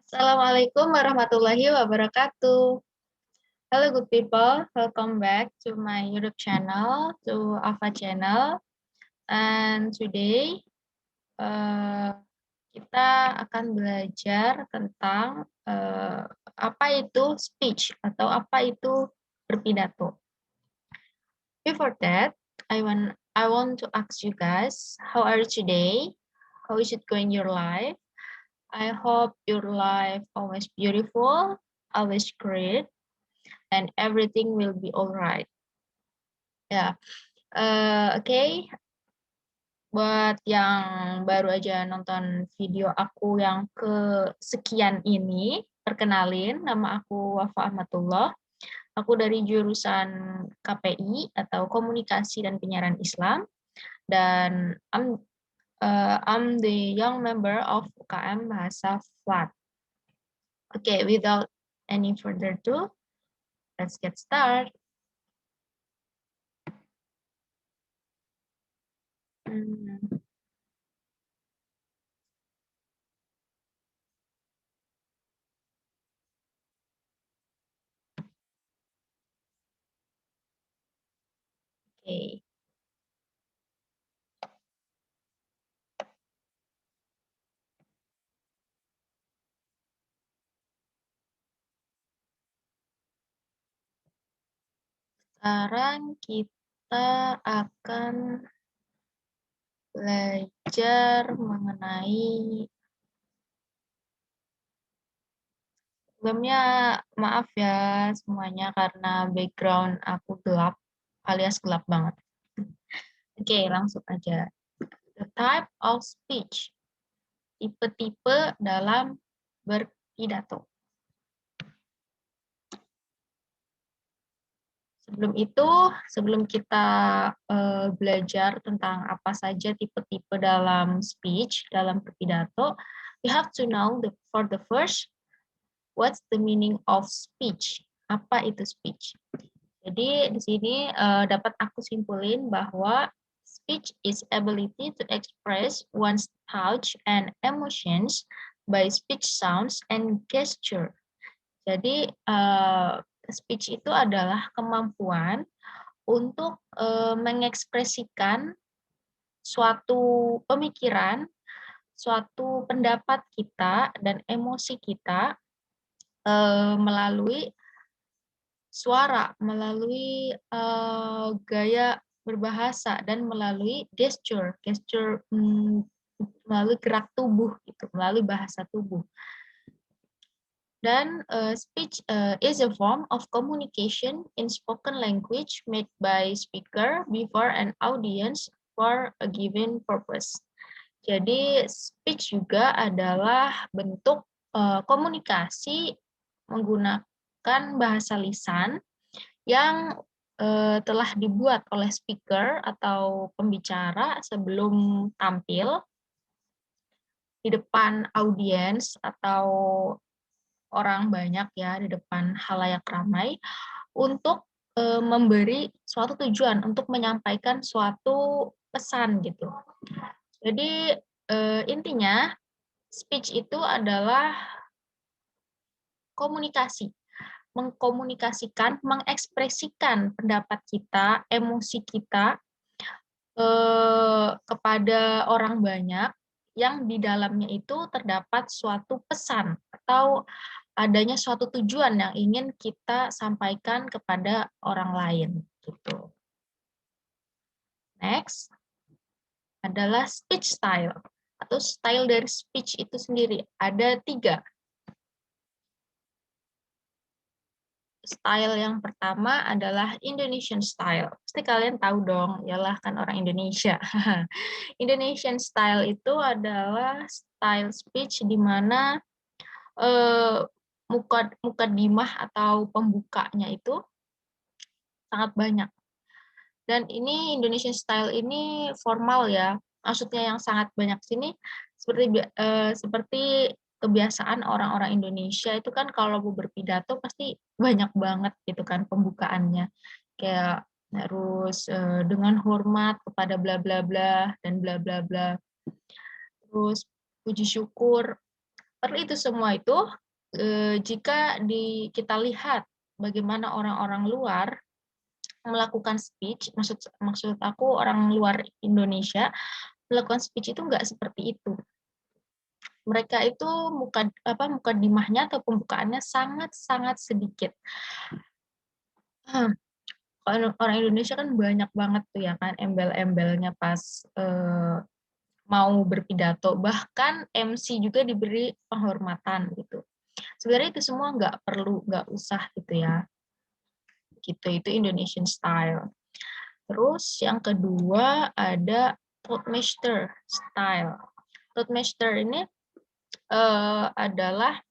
Assalamualaikum warahmatullahi wabarakatuh. Hello good people, welcome back to my YouTube channel, to Ava channel. And today kita akan belajar tentang apa itu speech atau apa itu berpidato. Before that, I want to ask you guys, how are you today? How is it going your life? I hope your life always beautiful, always great, and everything will be alright. Ya, oke. Buat yang baru aja nonton video aku yang kesekian ini, perkenalin, nama aku Wafa Ahmadullah. Aku dari jurusan KPI atau Komunikasi dan Penyiaran Islam, dan I'm the young member of UKM Bahasa Flat. Okay, without any further ado, let's get started. Okay. Sekarang kita akan belajar mengenai, sebelumnya maaf ya semuanya karena background aku gelap alias gelap banget. Oke, langsung aja. The type of speech. Tipe-tipe dalam berpidato. Sebelum kita belajar tentang apa saja tipe-tipe dalam speech, dalam berpidato, we have to know for the first, what's the meaning of speech? Apa itu speech? Jadi di sini dapat aku simpulin bahwa speech is ability to express one's thoughts and emotions by speech sounds and gesture. Jadi speech itu adalah kemampuan untuk mengekspresikan suatu pemikiran, suatu pendapat kita dan emosi kita melalui suara, melalui gaya berbahasa dan melalui gesture melalui gerak tubuh gitu, melalui bahasa tubuh. Dan speech is a form of communication in spoken language made by speaker before an audience for a given purpose. Jadi speech juga adalah bentuk komunikasi menggunakan bahasa lisan yang telah dibuat oleh speaker atau pembicara sebelum tampil di depan audiens atau orang banyak ya, di depan halayak ramai, untuk memberi suatu tujuan, untuk menyampaikan suatu pesan gitu. Jadi intinya speech itu adalah komunikasi, mengkomunikasikan, mengekspresikan pendapat kita, emosi kita kepada orang banyak yang di dalamnya itu terdapat suatu pesan atau adanya suatu tujuan yang ingin kita sampaikan kepada orang lain gitu. Next adalah speech style atau style dari speech itu sendiri. Ada 3. Style yang pertama adalah Indonesian style. Pasti kalian tahu dong, ialah kan orang Indonesia. Indonesian style itu adalah style speech di mana mukadimah atau pembukanya itu sangat banyak. Dan ini Indonesian style ini formal ya. Maksudnya yang sangat banyak sini seperti kebiasaan orang-orang Indonesia itu kan kalau mau berpidato pasti banyak banget gitu kan pembukaannya. Kayak harus dengan hormat kepada bla bla bla dan bla bla bla. Terus puji syukur Seperti itu semua itu, jika kita lihat bagaimana orang-orang luar melakukan speech, maksud aku orang luar Indonesia melakukan speech itu nggak seperti itu. Mereka itu muka dimahnya atau pembukaannya sangat-sangat sedikit. Kalau orang Indonesia kan banyak banget tuh ya kan embel-embelnya pas mau berpidato, bahkan MC juga diberi penghormatan gitu. Sebenarnya itu semua nggak usah gitu ya. Gitu, itu Indonesian style. Terus yang kedua ada Toastmaster style. Toastmaster ini adalah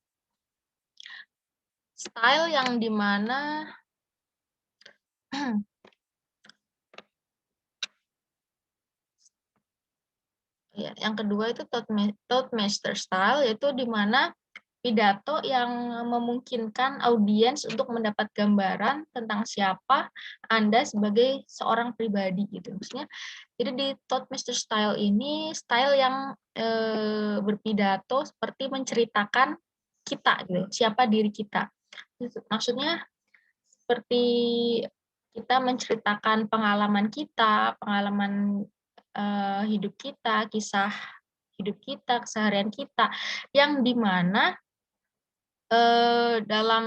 style yang dimana ya, yang kedua itu Toastmaster style, yaitu dimana pidato yang memungkinkan audiens untuk mendapat gambaran tentang siapa Anda sebagai seorang pribadi gitu. Maksudnya, jadi di Toastmaster style ini style yang berpidato seperti menceritakan kita gitu, siapa diri kita. Maksudnya seperti kita menceritakan pengalaman kita, pengalaman hidup kita, kisah hidup kita, keseharian kita, yang dimana dalam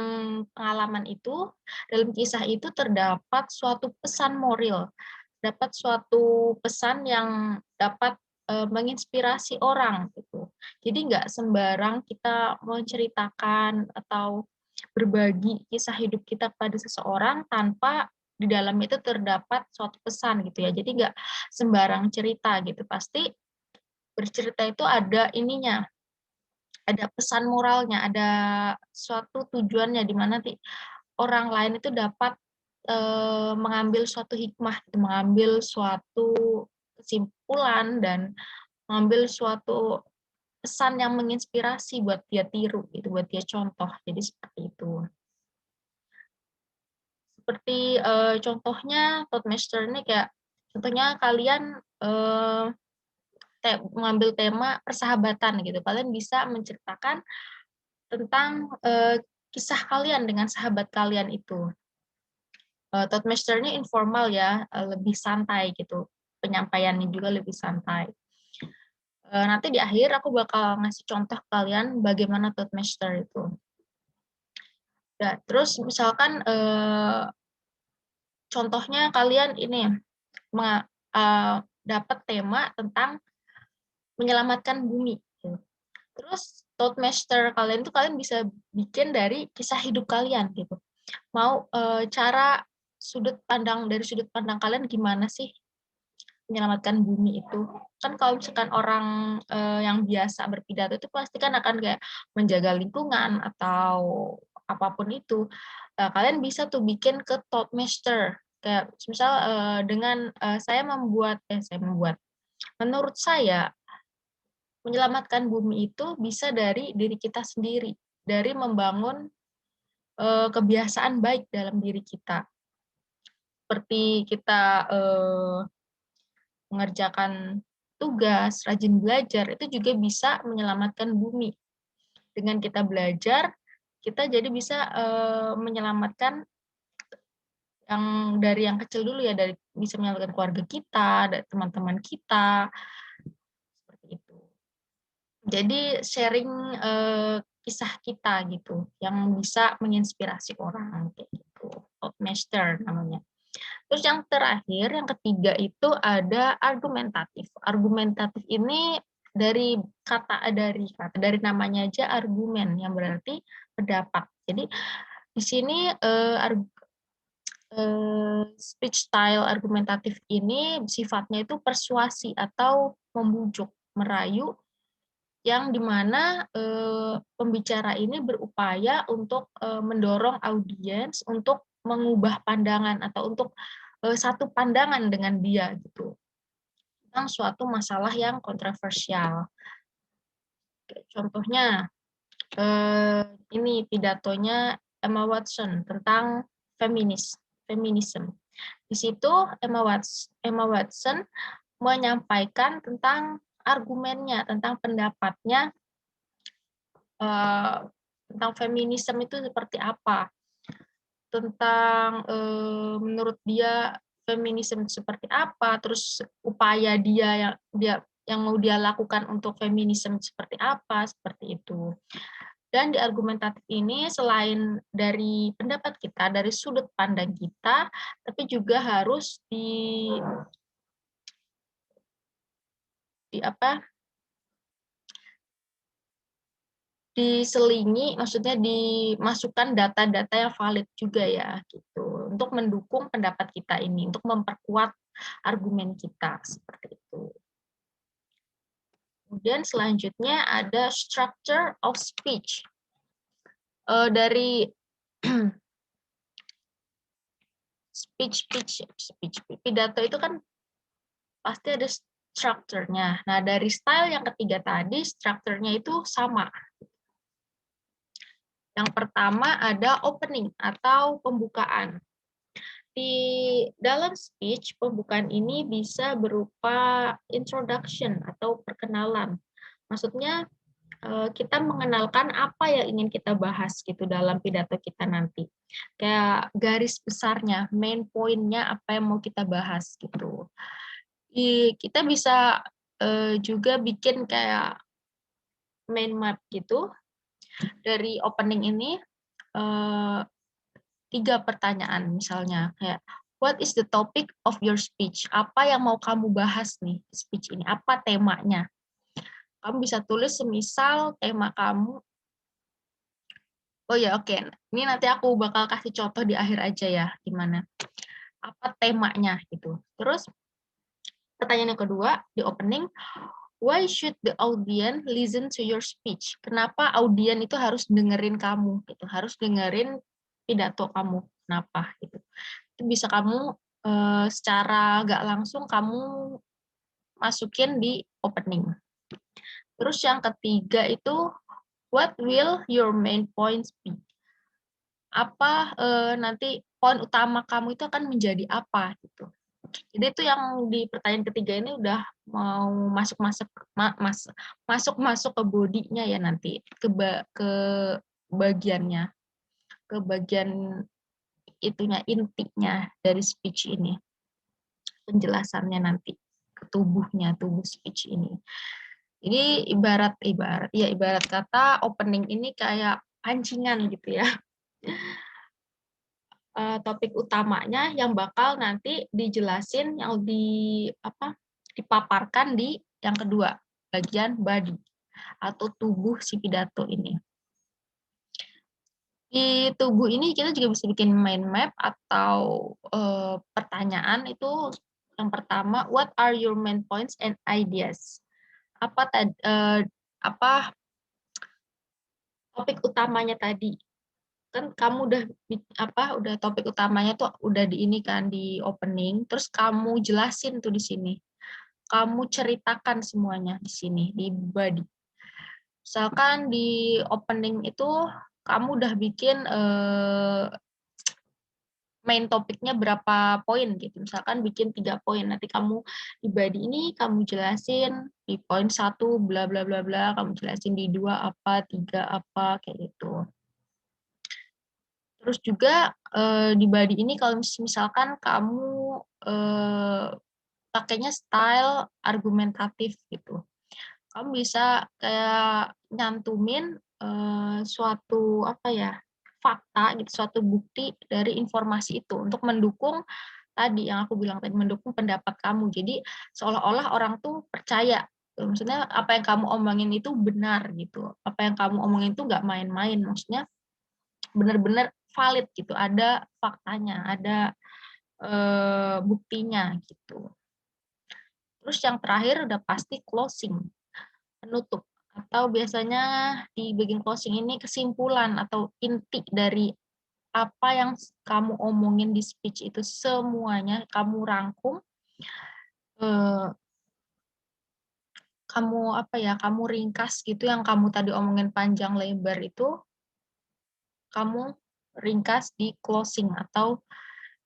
pengalaman itu, dalam kisah itu terdapat suatu pesan moral, dapat suatu pesan yang dapat menginspirasi orang gitu. Jadi nggak sembarang kita menceritakan atau berbagi kisah hidup kita kepada seseorang tanpa di dalam itu terdapat suatu pesan gitu ya. Jadi nggak sembarang cerita gitu. Pasti bercerita itu ada ininya, ada pesan moralnya, ada suatu tujuannya di mana orang lain itu dapat mengambil suatu hikmah, gitu, mengambil suatu kesimpulan dan mengambil suatu pesan yang menginspirasi buat dia tiru, gitu, buat dia contoh. Jadi seperti itu. Seperti contohnya Toastmaster ini kayak contohnya kalian mengambil tema persahabatan gitu. Kalian bisa menceritakan tentang kisah kalian dengan sahabat kalian itu. Toastmaster ini informal ya, lebih santai gitu. Penyampaiannya juga lebih santai. Nanti di akhir aku bakal ngasih contoh ke kalian bagaimana Toastmaster itu. Ya, terus misalkan contohnya kalian ini dapat tema tentang menyelamatkan bumi. Terus Toastmaster kalian itu kalian bisa bikin dari kisah hidup kalian gitu. Mau cara dari sudut pandang kalian gimana sih menyelamatkan bumi itu? Kan kalau misalkan orang yang biasa berpidato itu pasti kan akan kayak menjaga lingkungan atau apapun itu. Kalian bisa tuh bikin ke Toastmaster. Kayak misal dengan saya membuat menurut saya menyelamatkan bumi itu bisa dari diri kita sendiri, dari membangun kebiasaan baik dalam diri kita. Seperti kita mengerjakan tugas, rajin belajar, itu juga bisa menyelamatkan bumi. Dengan kita belajar, kita jadi bisa menyelamatkan dari yang kecil dulu ya, bisa menyelamatkan keluarga kita, dari teman-teman kita, seperti itu. Jadi sharing kisah kita gitu, yang bisa menginspirasi orang kayak gitu. Toastmaster namanya. Terus yang terakhir, yang ketiga itu ada argumentatif. Argumentatif ini dari namanya aja argumen yang berarti pendapat. Jadi di sini speech style argumentatif ini sifatnya itu persuasi atau membujuk, merayu, yang dimana pembicara ini berupaya untuk mendorong audiens untuk mengubah pandangan atau untuk satu pandangan dengan dia gitu tentang suatu masalah yang kontroversial. Contohnya ini pidatonya Emma Watson tentang feminisme. Di situ Emma Watson menyampaikan tentang argumennya, tentang pendapatnya tentang feminisme itu seperti apa, tentang menurut dia feminisme itu seperti apa, terus upaya yang mau dia lakukan untuk feminisme seperti apa, seperti itu. Dan di argumentatif ini selain dari pendapat kita, dari sudut pandang kita, tapi juga harus di apa? Diselingi, maksudnya dimasukkan data-data yang valid juga ya, gitu, untuk mendukung pendapat kita ini, untuk memperkuat argumen kita, seperti itu. Kemudian selanjutnya ada structure of speech. Dari pidato itu kan pasti ada strukturnya. Nah, dari style yang ketiga tadi, strukturnya itu sama. Yang pertama ada opening atau pembukaan. Di dalam speech, pembukaan ini bisa berupa introduction atau perkenalan. Maksudnya kita mengenalkan apa yang ingin kita bahas gitu dalam pidato kita nanti. Kayak garis besarnya, main point-nya apa yang mau kita bahas gitu. Kita bisa juga bikin kayak main map gitu. Dari opening ini 3 pertanyaan misalnya kayak what is the topic of your speech? Apa yang mau kamu bahas nih speech ini? Apa temanya? Kamu bisa tulis semisal tema kamu. Oh ya, oke. Ini nanti aku bakal kasih contoh di akhir aja ya, gimana. Apa temanya gitu. Terus pertanyaan yang kedua di opening, why should the audience listen to your speech? Kenapa audien itu harus dengerin kamu gitu, harus dengerin pidato kamu. Kenapa gitu. Itu bisa kamu secara nggak langsung kamu masukin di opening. Terus yang ketiga itu what will your main points be? Apa nanti poin utama kamu itu akan menjadi apa gitu. Jadi itu yang di pertanyaan ketiga ini udah mau masuk ke bodinya ya nanti ke bagiannya, ke bagian itunya intinya dari speech ini, penjelasannya nanti ke tubuh speech ini. Jadi ibarat kata opening ini kayak pancingan gitu ya. Topik utamanya yang bakal nanti dijelasin yang dipaparkan di yang kedua, bagian body atau tubuh si pidato ini. Di tubuh ini kita juga bisa bikin mind map atau pertanyaan itu yang pertama, what are your main points and ideas? Apa topik utamanya tadi? Kan kamu udah topik utamanya tuh udah di ini kan di opening, terus kamu jelasin tuh di sini. Kamu ceritakan semuanya di sini di body. Misalkan di opening itu kamu udah bikin main topiknya berapa poin gitu. Misalkan bikin 3 poin. Nanti kamu di body ini kamu jelasin di poin 1 bla bla bla bla, kamu jelasin di 2 apa, 3 apa kayak gitu. Terus juga di body ini kalau misalkan kamu pakainya style argumentatif gitu. Kamu bisa kayak nyantumin suatu fakta gitu, suatu bukti dari informasi itu untuk mendukung tadi yang aku bilang tadi, mendukung pendapat kamu. Jadi seolah-olah orang tuh percaya. Maksudnya apa yang kamu omongin itu benar gitu. Apa yang kamu omongin itu nggak main-main. Maksudnya benar-benar valid gitu, ada faktanya, ada buktinya gitu. Terus yang terakhir udah pasti closing, penutup. Atau biasanya di bagian closing ini kesimpulan atau inti dari apa yang kamu omongin di speech itu semuanya kamu rangkum, kamu ringkas gitu yang kamu tadi omongin panjang lebar itu, kamu ringkas di closing atau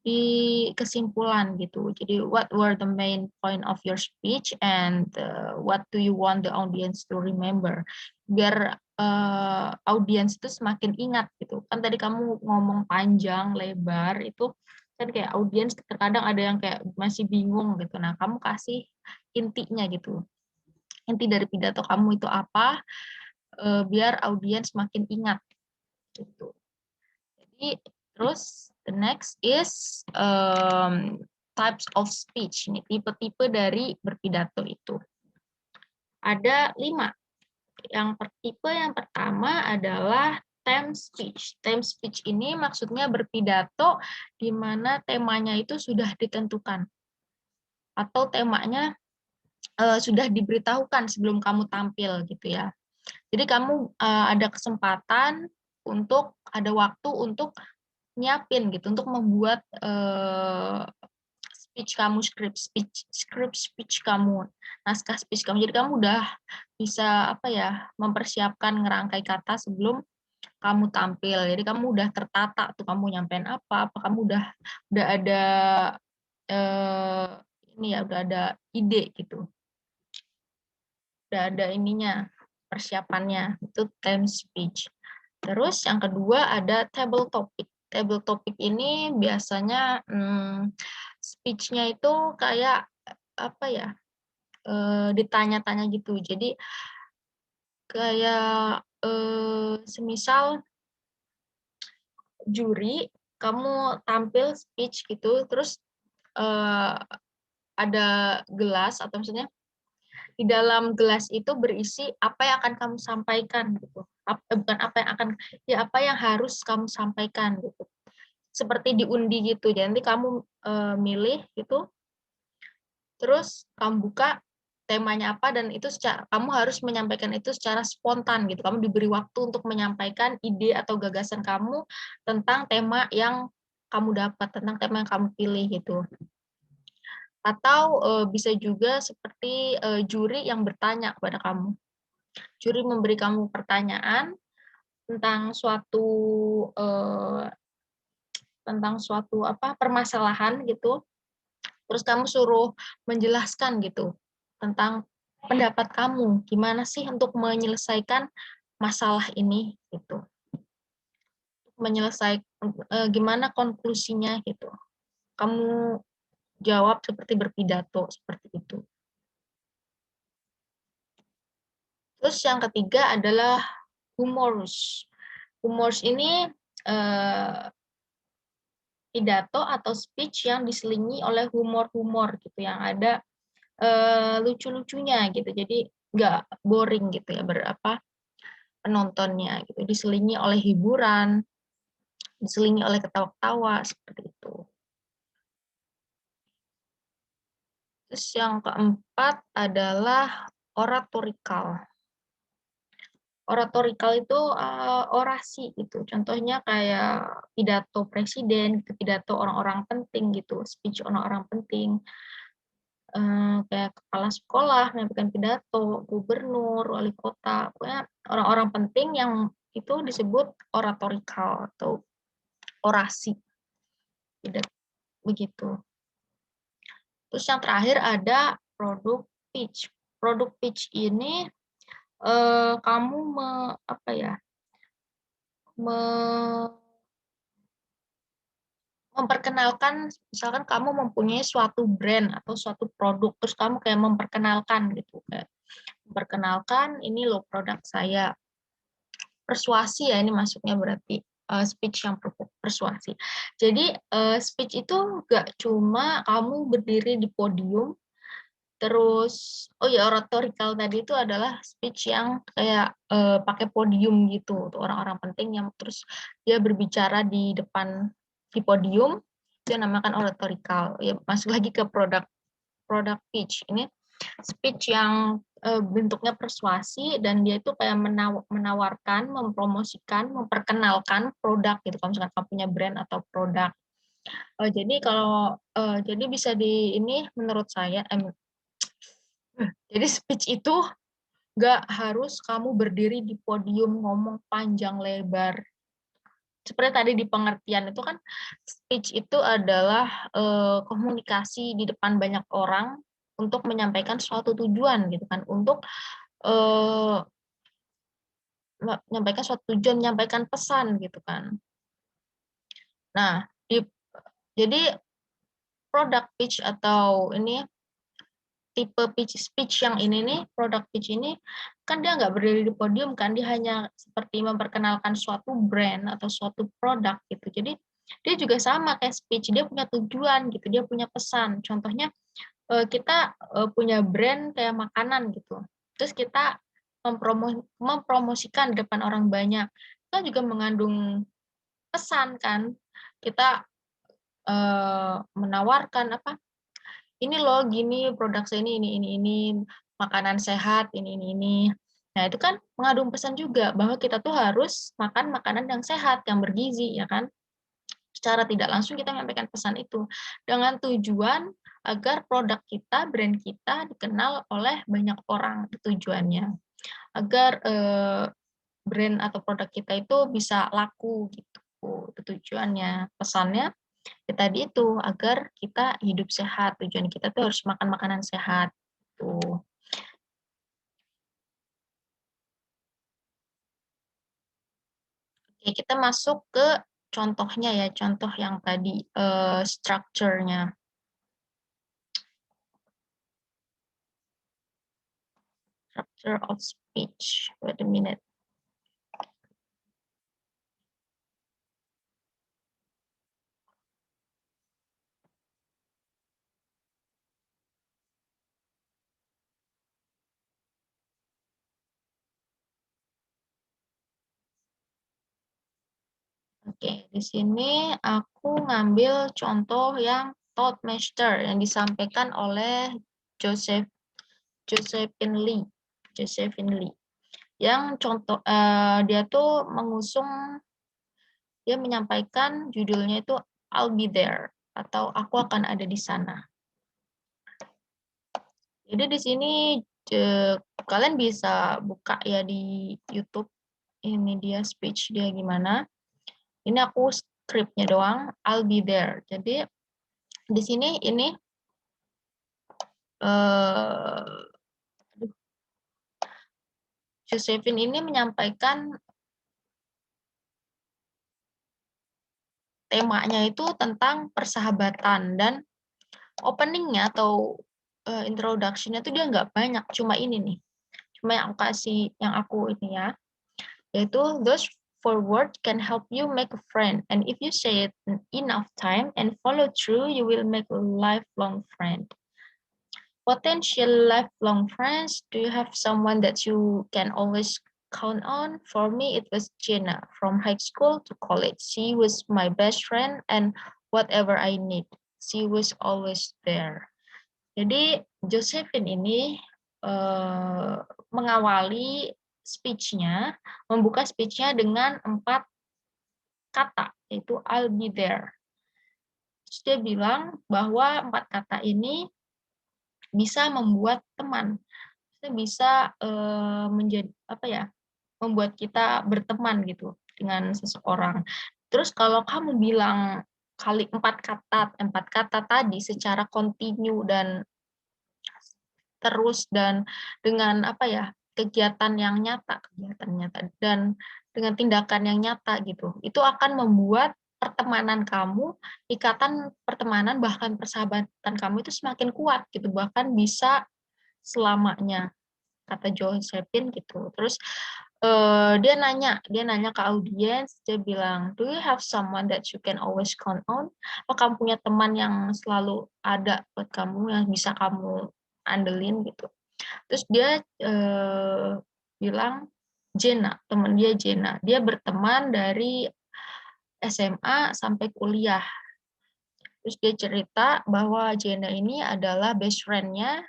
di kesimpulan gitu. Jadi what were the main point of your speech and what do you want the audience to remember? Biar audiens itu semakin ingat gitu. Kan tadi kamu ngomong panjang, lebar, itu kan kayak audiens terkadang ada yang kayak masih bingung gitu. Nah, kamu kasih intinya gitu. Inti dari pidato kamu itu apa, biar audiens semakin ingat gitu. Jadi, terus the next is types of speech. Ini tipe-tipe dari berpidato itu. Ada 5. Tipe yang pertama adalah theme speech. Theme speech ini maksudnya berpidato di mana temanya itu sudah ditentukan atau temanya sudah diberitahukan sebelum kamu tampil gitu ya. Jadi kamu ada kesempatan untuk ada waktu untuk nyiapin gitu, untuk membuat speech kamu, script speech kamu, naskah speech kamu. Jadi kamu udah bisa apa ya, mempersiapkan ngerangkai kata sebelum kamu tampil. Jadi kamu udah tertata tuh, kamu nyampein apa kamu udah ada ini ya, udah ada ide gitu. Udah ada ininya, persiapannya. Itu theme speech. Terus yang kedua ada table topic. Table topic ini biasanya speech-nya itu kayak apa ya, ditanya-tanya gitu. Jadi kayak semisal juri, kamu tampil speech gitu, terus ada gelas atau maksudnya di dalam gelas itu berisi apa yang akan kamu sampaikan gitu. Bukan apa yang akan, ya apa yang harus kamu sampaikan gitu. Seperti diundi gitu. Jadi nanti kamu milih gitu, terus kamu buka temanya apa dan itu kamu harus menyampaikan itu secara spontan gitu. Kamu diberi waktu untuk menyampaikan ide atau gagasan kamu tentang tema yang kamu dapat, tentang tema yang kamu pilih gitu. Atau bisa juga seperti juri yang bertanya kepada kamu. Juri memberi kamu pertanyaan tentang suatu permasalahan gitu. Terus kamu suruh menjelaskan gitu tentang pendapat kamu, gimana sih untuk menyelesaikan masalah ini gitu. Gimana konklusinya gitu. Kamu jawab seperti berpidato seperti itu. Terus yang ketiga adalah humorous. Humorous ini pidato atau speech yang diselingi oleh humor-humor gitu, yang ada lucu-lucunya gitu. Jadi nggak boring gitu ya penontonnya gitu. Diselingi oleh hiburan, diselingi oleh ketawa-ketawa seperti itu. Terus yang keempat adalah oratorical. Oratorical itu orasi gitu. Contohnya kayak pidato presiden, pidato orang-orang penting gitu, speech orang-orang penting. Kayak kepala sekolah menyampaikan pidato, gubernur, wali kota, pokoknya orang-orang penting yang itu disebut oratorical atau orasi. Begitu. Terus yang terakhir ada produk pitch. Produk pitch ini kamu memperkenalkan, misalkan kamu mempunyai suatu brand atau suatu produk, terus kamu kayak memperkenalkan gitu, kayak memperkenalkan ini loh produk saya. Persuasi ya ini masuknya berarti speech yang persuasi. Jadi speech itu nggak cuma kamu berdiri di podium, terus oratorical tadi itu adalah speech yang kayak pakai podium gitu, untuk orang-orang penting yang terus dia berbicara di depan di podium, itu yang namakan oratorical. Ya masuk lagi ke product pitch. Ini speech yang bentuknya persuasi dan dia itu kayak menawarkan, mempromosikan, memperkenalkan produk gitu. Kalau misalkan kamu punya brand atau produk. Jadi bisa ini menurut saya jadi speech itu nggak harus kamu berdiri di podium ngomong panjang lebar. Seperti tadi di pengertian itu kan speech itu adalah komunikasi di depan banyak orang untuk menyampaikan suatu tujuan gitu kan, untuk menyampaikan suatu tujuan, menyampaikan pesan gitu kan. Nah, jadi product pitch atau ini tipe pitch speech yang ini nih, product pitch ini kan dia nggak berdiri di podium kan, dia hanya seperti memperkenalkan suatu brand atau suatu produk gitu. Jadi dia juga sama kayak speech, dia punya tujuan gitu, dia punya pesan. Contohnya kita punya brand kayak makanan gitu. Terus kita mempromosikan di depan orang banyak. Kita juga mengandung pesan kan. Kita menawarkan apa? Ini loh gini produk saya ini makanan sehat ini. Nah, itu kan mengandung pesan juga bahwa kita tuh harus makan makanan yang sehat, yang bergizi ya kan. Secara tidak langsung kita menyampaikan pesan itu dengan tujuan agar produk kita, brand kita dikenal oleh banyak orang. Tujuannya agar brand atau produk kita itu bisa laku gitu. Itu tujuannya. Pesannya ya tadi itu agar kita hidup sehat. Tujuan kita tuh harus makan makanan sehat. Tuh. Oke, kita masuk ke contohnya ya, contoh yang tadi structure-nya. Structure of speech. Wait a minute. Oke, di sini aku ngambil contoh yang Toastmaster yang disampaikan oleh Josephine Lee. Josephine Lee. Yang contoh dia tuh dia menyampaikan judulnya itu I'll be there atau aku akan ada di sana. Jadi di sini kalian bisa buka ya di YouTube. Ini dia speech dia gimana. Ini aku scriptnya doang, I'll be there. Jadi di sini ini Josephine ini menyampaikan temanya itu tentang persahabatan dan openingnya atau introduction-nya tuh dia nggak banyak, cuma ini nih, cuma yang aku ini ya, yaitu those four words can help you make a friend, and if you say it enough time and follow through, you will make a lifelong friend. Potential lifelong friends, do you have someone that you can always count on? For me, it was Jenna. From high school to college, she was my best friend and whatever I need, she was always there. Jadi Josephine ini mengawali speech-nya, membuka speech-nya dengan 4 kata, yaitu I'll be there. Terus dia bilang bahwa 4 kata ini bisa membuat teman, bisa menjadi apa ya, membuat kita berteman gitu dengan seseorang. Terus kalau kamu bilang empat kata tadi secara kontinu dan terus dan dengan apa ya, kegiatan nyata dan dengan tindakan yang nyata gitu. Itu akan membuat pertemanan kamu, ikatan pertemanan bahkan persahabatan kamu itu semakin kuat gitu, bahkan bisa selamanya, kata Josephine gitu. Terus dia nanya ke audiens, dia bilang, do you have someone that you can always count on? Apa kamu punya teman yang selalu ada buat kamu, yang bisa kamu andelin gitu? Terus dia bilang Jenna, teman dia Jenna. Dia berteman dari SMA sampai kuliah. Terus dia cerita bahwa Jenna ini adalah best friend-nya.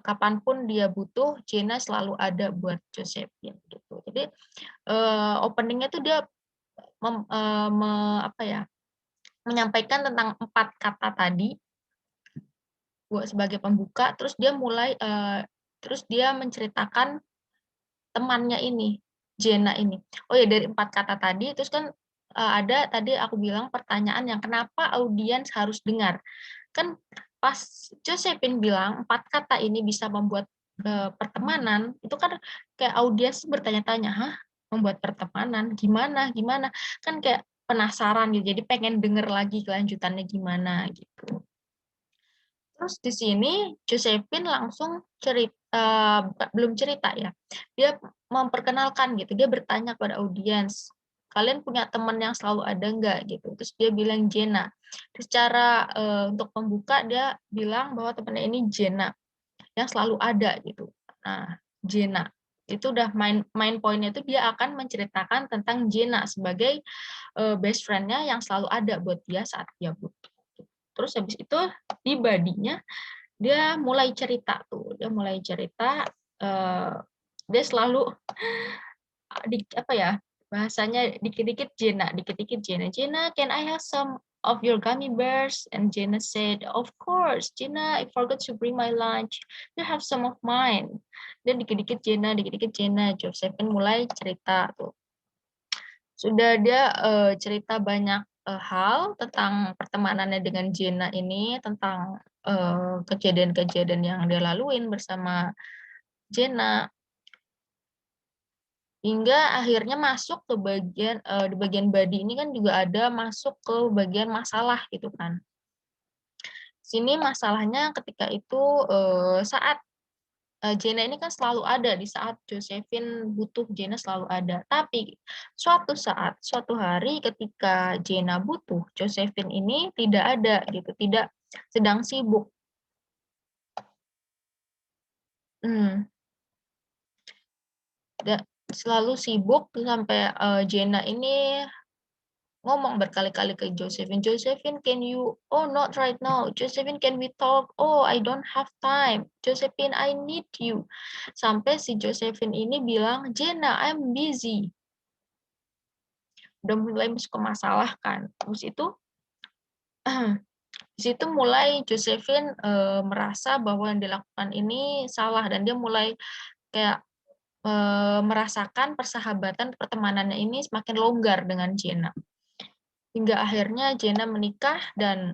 Kapanpun dia butuh, Jenna selalu ada buat Josephine gitu. Jadi openingnya tuh dia apa ya, menyampaikan tentang 4 kata tadi buat sebagai pembuka. Terus dia menceritakan temannya ini, Jenna ini. Oh ya, dari 4 kata tadi, terus kan ada tadi aku bilang pertanyaan yang kenapa audiens harus dengar. Kan pas Josephine bilang 4 kata ini bisa membuat pertemanan, itu kan kayak audiens bertanya-tanya, "Hah? Membuat pertemanan? Gimana gimana?" Kan kayak penasaran gitu, jadi pengen denger lagi kelanjutannya gimana gitu. Terus di sini Josephine langsung belum cerita ya, dia memperkenalkan gitu, dia bertanya kepada audiens, "Kalian punya teman yang selalu ada nggak?" Gitu. Terus dia bilang, "Jenna." Secara, untuk pembuka dia bilang bahwa temannya ini Jenna, yang selalu ada gitu. Nah, Jenna, itu udah main main poinnya itu dia akan menceritakan tentang Jenna sebagai, best friend-nya yang selalu ada buat dia saat dia butuh. Terus habis itu di body-nya dia mulai cerita tuh, dia mulai cerita, dia selalu apa ya, bahasanya dikit-dikit Jenna, dikit-dikit Jenna, "Jenna, can I have some of your gummy bears?" And Jenna said, "Of course, Jenna, I forgot to bring my lunch. You have some of mine." Dan dikit-dikit Jenna, Josephine mulai cerita tuh. Sudah dia, cerita banyak, hal tentang pertemanannya dengan Jenna ini, tentang, kejadian-kejadian yang dia laluin bersama Jenna, hingga akhirnya masuk ke bagian, di bagian body ini kan juga ada masuk ke bagian masalah gitu kan. Sini masalahnya ketika itu, saat Jenna ini kan selalu ada di saat Josephine butuh, Jenna selalu ada. Tapi suatu hari ketika Jenna butuh, Josephine ini tidak ada gitu, tidak sedang sibuk. Hmm, selalu sibuk sampai Jenna ini ngomong berkali-kali ke Josephine, "Josephine, can you oh, not right now. Josephine, can we talk? Oh, I don't have time. Josephine, I need you." Sampai si Josephine ini bilang, "Jenna, I'm busy." Udah mulai masuk ke masalah kan. Terus itu di situ mulai Josephine, merasa bahwa yang dilakukan ini salah dan dia mulai kayak, merasakan persahabatan pertemanannya ini semakin longgar dengan Jenna. Hingga akhirnya Jenna menikah dan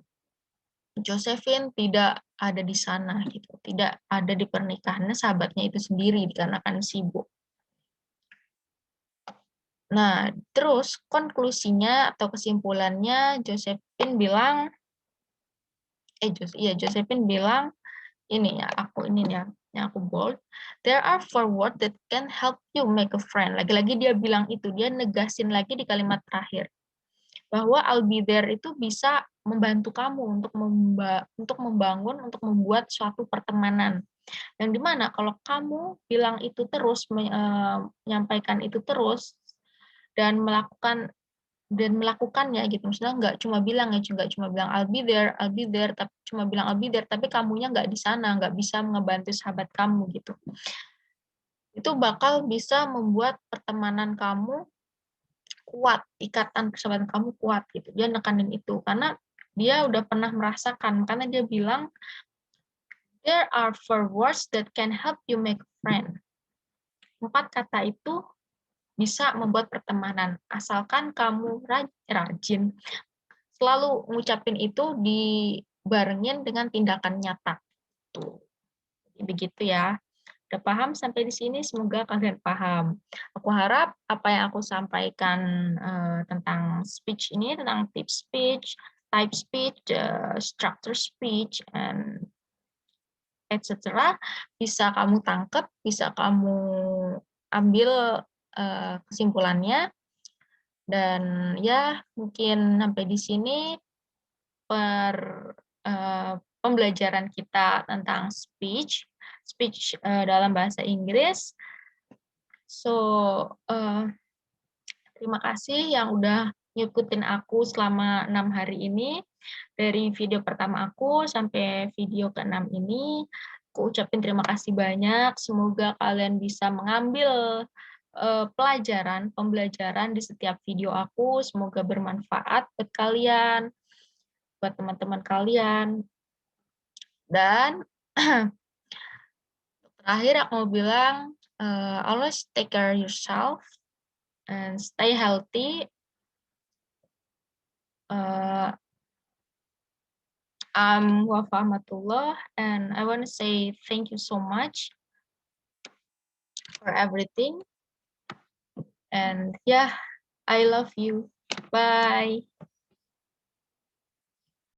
Josephine tidak ada di sana gitu, tidak ada di pernikahannya sahabatnya itu sendiri dikarenakan sibuk. Nah, terus konklusinya atau kesimpulannya Josephine bilang Josephine bilang ini ya, ini ya, yang aku bold, "There are 4 words that can help you make a friend." Lagi-lagi dia bilang itu, dia negasin lagi di kalimat terakhir, bahwa I'll be there itu bisa membantu kamu untuk membangun, untuk membuat suatu pertemanan. Yang di mana kalau kamu bilang itu terus, menyampaikan itu terus dan melakukannya gitu, maksudnya nggak cuma bilang ya, nggak cuma bilang I'll be there, tapi cuma bilang I'll be there, tapi kamunya nggak di sana, nggak bisa ngebantu sahabat kamu gitu. Itu bakal bisa membuat pertemanan kamu kuat, ikatan persahabatan kamu kuat gitu. Dia nekanin itu, karena dia udah pernah merasakan, karena dia bilang, "There are 4 words that can help you make a friend." 4 kata itu bisa membuat pertemanan, asalkan kamu rajin selalu ngucapin itu dibarengin dengan tindakan nyata, tuh. Begitu ya. Udah paham sampai di sini? Semoga kalian paham. Aku harap apa yang aku sampaikan, tentang speech ini, tentang tips speech, type speech, structure speech, and et cetera, bisa kamu tangkap, bisa kamu ambil, kesimpulannya, dan ya mungkin sampai di sini per pembelajaran kita tentang speech, dalam bahasa Inggris. So, terima kasih yang udah ngikutin aku selama 6 hari ini. Dari video pertama aku sampai video ke-6 ini, aku ucapin terima kasih banyak. Semoga kalian bisa mengambil pembelajaran di setiap video aku. Semoga bermanfaat buat kalian, buat teman-teman kalian. Dan terakhir aku mau bilang, always take care yourself and stay healthy. I'm Wafa Ahmatullah, and I want to say thank you so much for everything. And yeah, I love you. Bye.